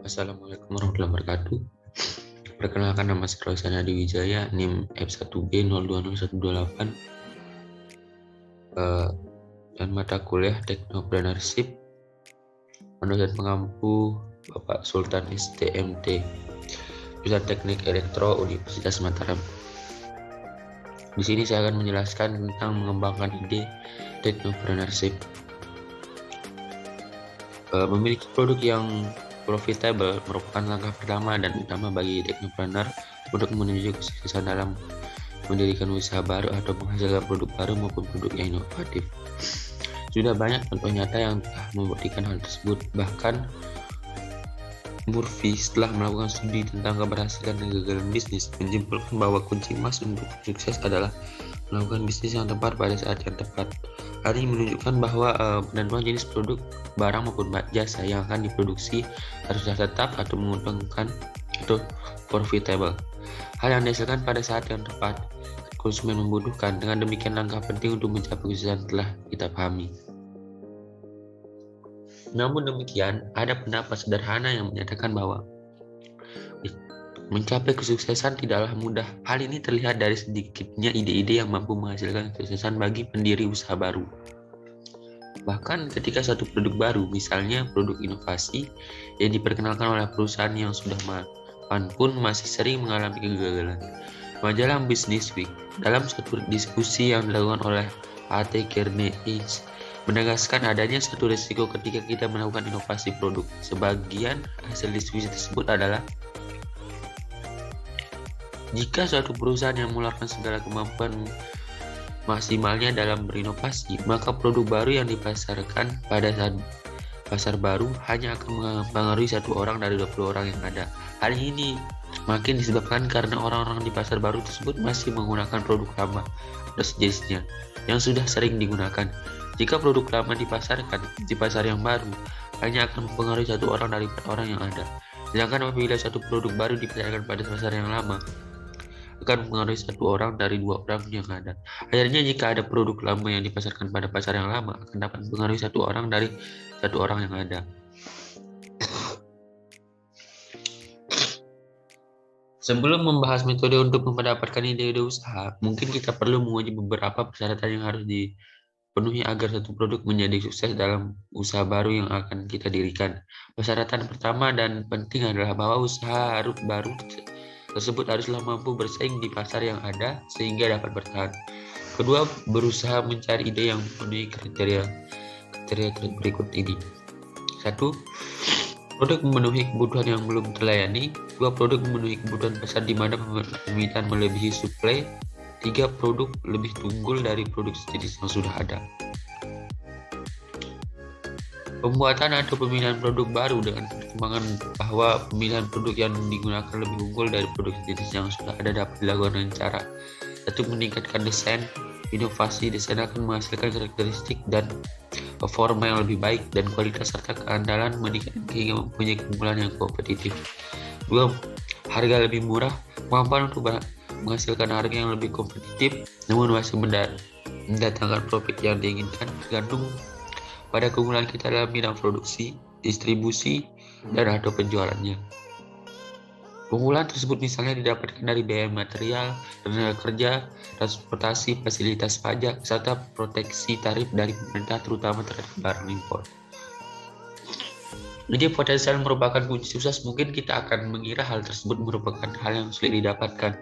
Assalamualaikum warahmatullahi wabarakatuh. Perkenalkan, nama saya Roy Sanadi Wijaya, NIM F1B020128, dan mata kuliah Technopreneurship, dosen pengampu Bapak Sultan STMT, Jurusan Teknik Elektro, Universitas Mataram. Di sini saya akan menjelaskan tentang mengembangkan ide Technopreneurship. Memiliki produk yang profitable merupakan langkah pertama dan utama bagi technopreneur untuk menuju kesuksesan dalam mendirikan usaha baru atau menghasilkan produk baru maupun produk yang inovatif. Sudah banyak contoh nyata yang telah membuktikan hal tersebut. Bahkan Murphy setelah melakukan studi tentang keberhasilan dan kegagalan bisnis menyimpulkan bahwa kunci emas untuk sukses adalah melakukan bisnis yang tepat pada saat yang tepat. Hal ini menunjukkan bahwa penentuan jenis produk, barang maupun jasa yang akan diproduksi haruslah tetap atau menguntungkan atau profitable. Hal yang dihasilkan pada saat yang tepat konsumen membutuhkan. Dengan demikian, langkah penting untuk mencapai kesuksesan telah kita pahami. Namun demikian, ada pendapat sederhana yang menyatakan bahwa mencapai kesuksesan tidaklah mudah. Hal ini terlihat dari sedikitnya ide-ide yang mampu menghasilkan kesuksesan bagi pendiri usaha baru. Bahkan ketika suatu produk baru, misalnya produk inovasi, yang diperkenalkan oleh perusahaan yang sudah mapan pun masih sering mengalami kegagalan. Majalah Business Week dalam suatu diskusi yang dilakukan oleh A.T. Kearney menegaskan adanya satu risiko ketika kita melakukan inovasi produk. Sebagian hasil diskusi tersebut adalah jika suatu perusahaan yang mengeluarkan segala kemampuan maksimalnya dalam berinovasi, maka produk baru yang dipasarkan pada saat pasar baru hanya akan mempengaruhi satu orang dari 20 orang yang ada. Hal ini makin disebabkan karena orang-orang di pasar baru tersebut masih menggunakan produk lama atau sejenisnya yang sudah sering digunakan. Jika produk lama dipasarkan di pasar yang baru, hanya akan mempengaruhi satu orang dari 4 orang yang ada. Sedangkan apabila satu produk baru dipasarkan pada pasar yang lama, akan mempengaruhi satu orang dari 2 orang yang ada. Akhirnya, jika ada produk lama yang dipasarkan pada pasar yang lama, akan dapat mempengaruhi satu orang dari 1 orang yang ada. Sebelum membahas metode untuk mendapatkan ide-ide usaha, mungkin kita perlu menguji beberapa persyaratan yang harus dipenuhi agar satu produk menjadi sukses dalam usaha baru yang akan kita dirikan. Persyaratan pertama dan penting adalah bahwa usaha baru tersebut haruslah mampu bersaing di pasar yang ada sehingga dapat bertahan. Kedua, berusaha mencari ide yang memenuhi kriteria berikut ini. 1. Produk memenuhi kebutuhan yang belum terlayani. 2. Produk memenuhi kebutuhan pasar di mana permintaan melebihi suplai. 3. Produk lebih unggul dari produk sejenis yang sudah ada. Pembuatan atau pemilihan produk baru dengan pertimbangan bahwa pemilihan produk yang digunakan lebih unggul dari produk jenis yang sudah ada dapat dilakukan dengan cara 1. Meningkatkan desain. Inovasi desain akan menghasilkan karakteristik dan performa yang lebih baik dan kualitas serta keandalan meningkatkan hingga mempunyai keunggulan yang kompetitif. 2. Harga lebih murah. Kemampuan untuk menghasilkan harga yang lebih kompetitif namun masih mendatangkan profit yang diinginkan tergantung pada keunggulan kita dalam bidang produksi, distribusi, dan atau penjualannya. Keunggulan tersebut misalnya didapatkan dari biaya material, tenaga kerja, transportasi, fasilitas pajak, serta proteksi tarif dari pemerintah terutama terhadap barang impor. Ide potensial merupakan kunci sukses. Mungkin kita akan mengira hal tersebut merupakan hal yang sulit didapatkan.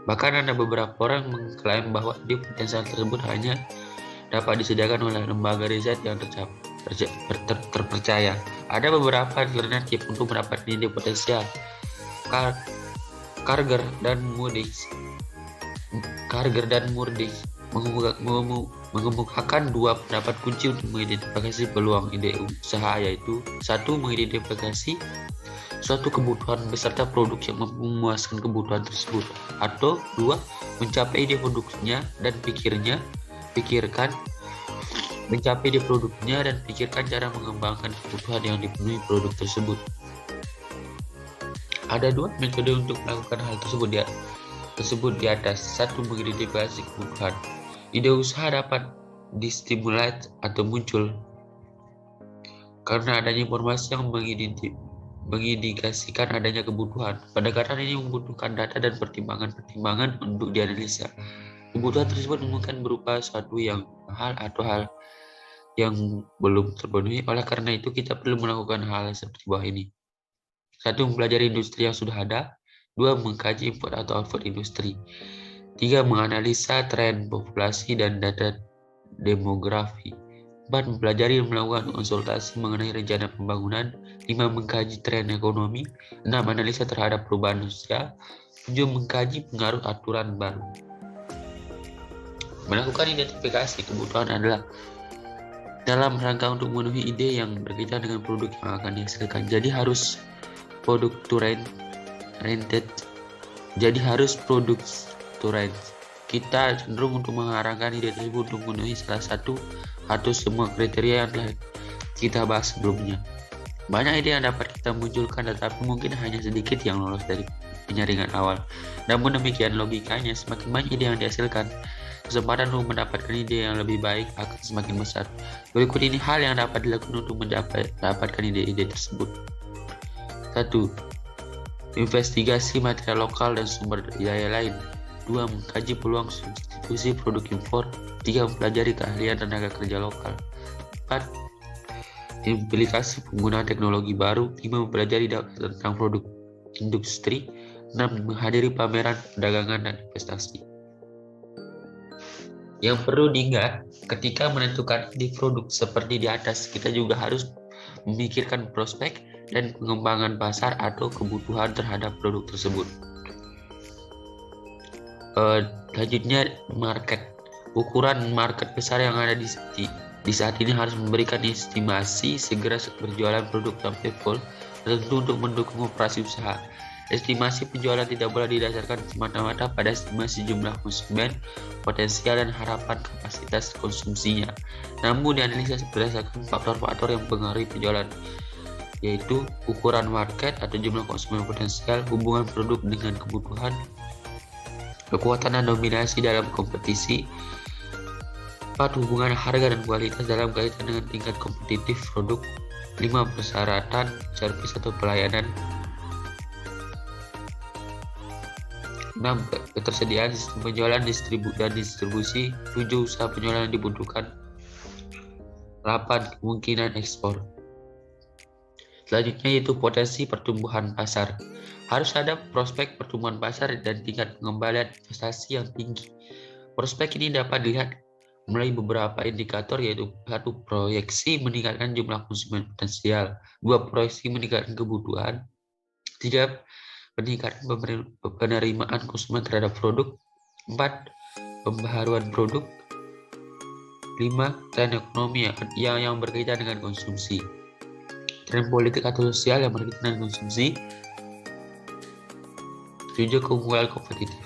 Bahkan ada beberapa orang mengklaim bahwa ide potensial tersebut hanya dapat disediakan oleh lembaga riset yang terpercaya. Ada beberapa alternatif untuk mendapatkan ide potensial. Karger dan Murdic mengemukakan 2 pendapat kunci untuk mengidentifikasi peluang ide usaha, yaitu 1. Mengidentifikasi suatu kebutuhan beserta produk yang memuaskan kebutuhan tersebut, atau 2. Mencapai ide produknya dan pikirkan cara mengembangkan kebutuhan yang dipenuhi produk tersebut. Ada 2 metode untuk melakukan hal tersebut di atas. 1. Mengidentifikasi kebutuhan. Ide usaha dapat distimulasi atau muncul karena adanya informasi yang mengindikasikan adanya kebutuhan. Pendekatan ini membutuhkan data dan pertimbangan-pertimbangan untuk dianalisa. Kebutuhan tersebut mungkin berupa suatu yang mahal atau hal yang belum terpenuhi. Oleh karena itu, kita perlu melakukan hal seperti bawah ini. 1. Mempelajari industri yang sudah ada. 2. Mengkaji input atau output industri. 3. Menganalisa tren populasi dan data demografi. 4. Mempelajari dan melakukan konsultasi mengenai rencana pembangunan. 5. Mengkaji tren ekonomi. 6. Analisa terhadap perubahan sosial. 7. Mengkaji pengaruh aturan baru. Melakukan identifikasi kebutuhan adalah dalam rangka untuk memenuhi ide yang berkaitan dengan produk yang akan dihasilkan. Jadi harus product to rented. Jadi harus product to rent. Kita cenderung untuk mengarahkan ide tersebut untuk memenuhi salah satu atau semua kriteria yang telah kita bahas sebelumnya. Banyak ide yang dapat kita munculkan, tetapi mungkin hanya sedikit yang lolos dari penyaringan awal. Namun demikian logikanya, semakin banyak ide yang dihasilkan, kesempatan untuk mendapatkan ide yang lebih baik akan semakin besar. Berikut ini hal yang dapat dilakukan untuk mendapatkan ide-ide tersebut. 1. Investigasi material lokal dan sumber daya lain. 2. Mengkaji peluang substitusi produk impor. 3. Mempelajari keahlian tenaga kerja lokal. 4. Implikasi penggunaan teknologi baru. 5. Mempelajari data tentang produk industri. 6. Menghadiri pameran perdagangan dan investasi. Yang perlu diingat, ketika menentukan ide produk seperti di atas, kita juga harus memikirkan prospek dan pengembangan pasar atau kebutuhan terhadap produk tersebut. Selanjutnya, market. Ukuran market besar yang ada di saat ini harus memberikan estimasi segera berjualan produk sampai full, tentu untuk mendukung operasi usaha. Estimasi penjualan tidak boleh didasarkan semata-mata pada estimasi jumlah konsumen, potensial dan harapan kapasitas konsumsinya, namun dianalisa berdasarkan faktor-faktor yang mempengaruhi penjualan, yaitu ukuran market atau jumlah konsumen potensial, hubungan produk dengan kebutuhan, kekuatan dan dominasi dalam kompetisi. 4. Hubungan harga dan kualitas dalam kaitan dengan tingkat kompetitif produk. 5. Persyaratan, servis atau pelayanan. 6. Ketersediaan sistem penjualan dan distribusi. 7. Usaha penjualan yang dibutuhkan. 8. Kemungkinan ekspor. Selanjutnya yaitu potensi pertumbuhan pasar. Harus ada prospek pertumbuhan pasar dan tingkat pengembalian investasi yang tinggi. Prospek ini dapat dilihat melalui beberapa indikator, yaitu 1. Proyeksi meningkatkan jumlah konsumen potensial. 2. Proyeksi meningkatkan kebutuhan. 3. Peningkatan penerimaan konsumen terhadap produk. 4. Pembaharuan produk. 5. Tren ekonomi yang berkaitan dengan konsumsi. Tren politik atau sosial yang berkaitan dengan konsumsi. 7. Keunggulan kompetitif.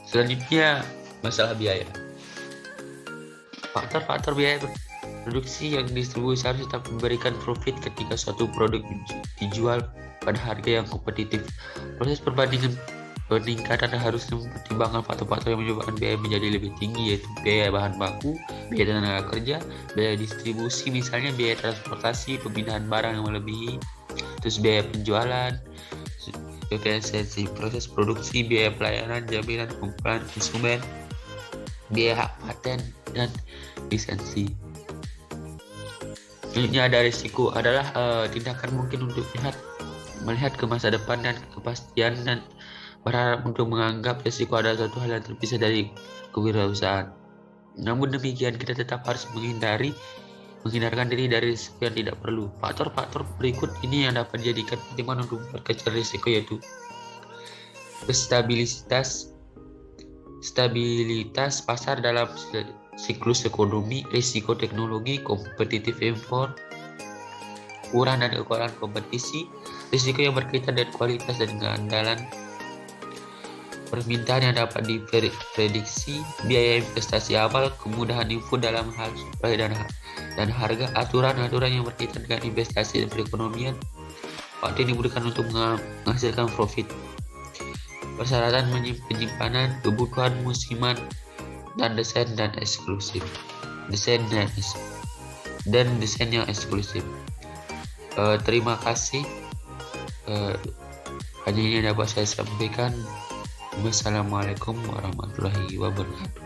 Selanjutnya, masalah biaya. Faktor-faktor biaya produksi yang distribusi harus tetap memberikan profit ketika suatu produk dijual pada harga yang kompetitif. Proses peningkatan harus mempertimbangkan faktor-faktor yang menyebabkan biaya menjadi lebih tinggi, yaitu biaya bahan baku, biaya tenaga kerja, biaya distribusi, misalnya biaya transportasi, pemindahan barang yang melebihi, terus biaya penjualan, efisiensi proses produksi, biaya pelayanan, jaminan pengumpulan konsumen, biaya hak paten dan lisensi. Selanjutnya ada risiko, adalah tindakan mungkin untuk melihat ke masa depan dan kepastian dan berharap untuk menganggap risiko adalah suatu hal yang terpisah dari kewirausahaan. Namun demikian, kita tetap harus menghindarkan diri dari risiko yang tidak perlu. Faktor-faktor berikut ini yang dapat dijadikan pertimbangan untuk memperkecil risiko, yaitu stabilitas pasar dalam siklus ekonomi, risiko teknologi, kompetitif impor, ukuran dan ukuran kompetisi, risiko yang berkaitan dengan kualitas dan keandalan permintaan yang dapat diprediksi, biaya investasi awal, kemudahan info dalam hal supply dan harga, aturan-aturan yang berkaitan dengan investasi dan perekonomian, waktu yang dibutuhkan untuk menghasilkan profit, persyaratan penyimpanan, kebutuhan musiman, dan desain yang eksklusif. Terima kasih. Hanya ini yang dapat saya sampaikan. Wassalamualaikum warahmatullahi wabarakatuh.